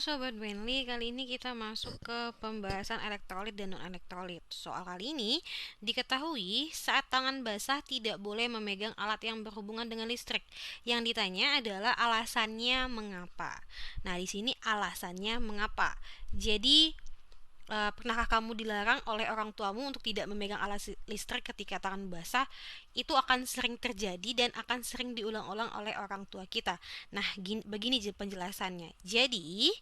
Sobat Benly, kali ini kita masuk ke pembahasan elektrolit dan non-elektrolit. Soal kali ini, diketahui saat tangan basah tidak boleh memegang alat yang berhubungan dengan listrik. Yang ditanya adalah alasannya mengapa. Nah, di sini alasannya mengapa. Jadi, pernahkah kamu dilarang oleh orang tuamu untuk tidak memegang alat listrik ketika tangan basah? Itu akan sering terjadi dan akan sering diulang-ulang oleh orang tua kita. Nah, begini penjelasannya. Jadi,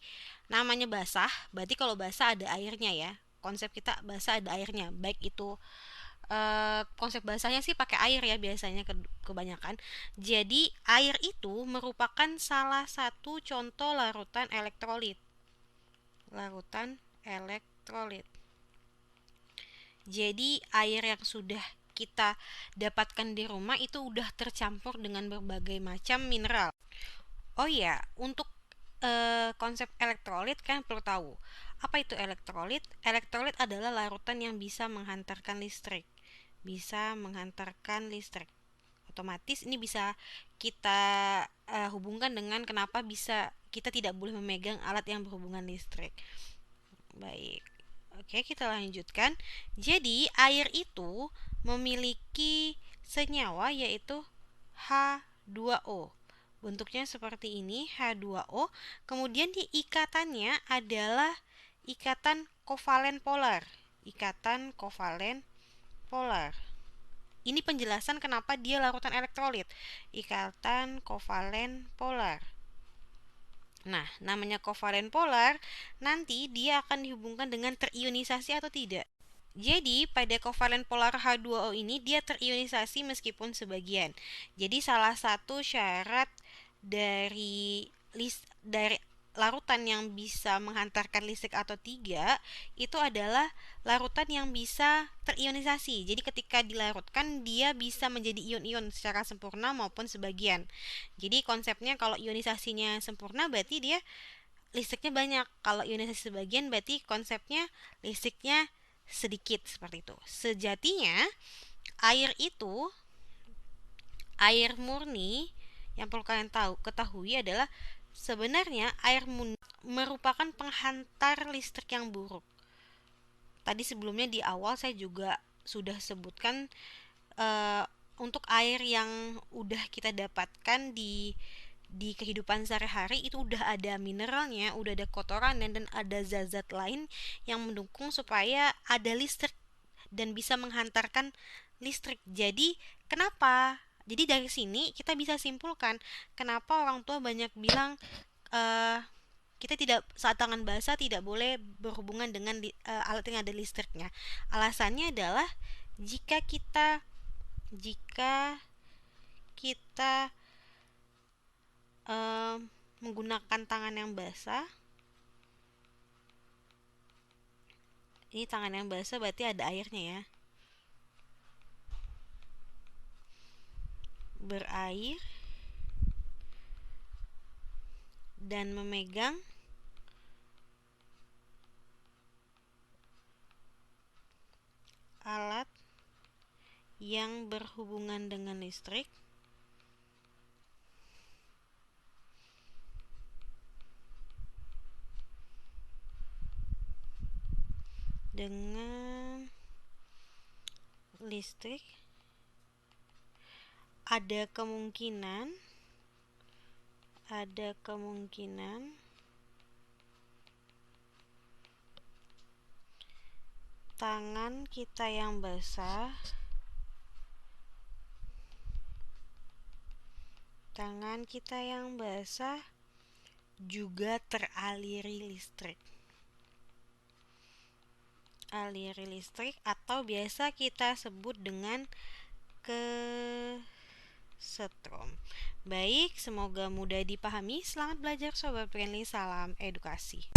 namanya basah, berarti kalau basah ada airnya ya. Konsep kita basah ada airnya, baik itu konsep basahnya sih pakai air ya biasanya kebanyakan. Jadi, air itu merupakan salah satu contoh larutan elektrolit. Larutan elektrolit. Jadi air yang sudah kita dapatkan di rumah itu udah tercampur dengan berbagai macam mineral. Oh iya, untuk konsep elektrolit kan perlu tahu. Apa itu elektrolit? Elektrolit adalah larutan yang bisa menghantarkan listrik. Bisa menghantarkan listrik. Otomatis ini bisa kita hubungkan dengan kenapa bisa kita tidak boleh memegang alat yang berhubungan listrik. Baik. Oke, kita lanjutkan. Jadi, air itu memiliki senyawa yaitu H2O. Bentuknya seperti ini, H2O. Kemudian di ikatannya adalah ikatan kovalen polar. Ikatan kovalen polar. Ini penjelasan kenapa dia larutan elektrolit. Ikatan kovalen polar. Nah, namanya kovalen polar, nanti dia akan dihubungkan dengan terionisasi atau tidak. Jadi, pada kovalen polar H2O ini dia terionisasi meskipun sebagian. Jadi, salah satu syarat dari larutan yang bisa menghantarkan listrik atau tidak itu adalah larutan yang bisa terionisasi. Jadi ketika dilarutkan dia bisa menjadi ion-ion secara sempurna maupun sebagian. Jadi konsepnya kalau ionisasinya sempurna berarti dia listriknya banyak. Kalau ionisasi sebagian berarti konsepnya listriknya sedikit, seperti itu. Sejatinya air itu air murni yang perlu kalian ketahui adalah sebenarnya air merupakan penghantar listrik yang buruk. Tadi sebelumnya di awal saya juga sudah sebutkan untuk air yang udah kita dapatkan di kehidupan sehari-hari itu udah ada mineralnya, udah ada kotoran dan ada zat-zat lain yang mendukung supaya ada listrik dan bisa menghantarkan listrik. Jadi, kenapa? Jadi dari sini kita bisa simpulkan kenapa orang tua banyak bilang uh, kita tidak saat tangan basah tidak boleh berhubungan dengan alat yang ada listriknya. Alasannya adalah jika kita jika kita menggunakan tangan yang basah, ini tangan yang basah berarti ada airnya ya. Berair dan memegang alat yang berhubungan dengan listrik dengan listrik ada kemungkinan tangan kita yang basah juga teraliri listrik. Aliri listrik atau biasa kita sebut dengan kesetrum. Baik, semoga mudah dipahami. Selamat belajar Sobat Friendly, salam edukasi.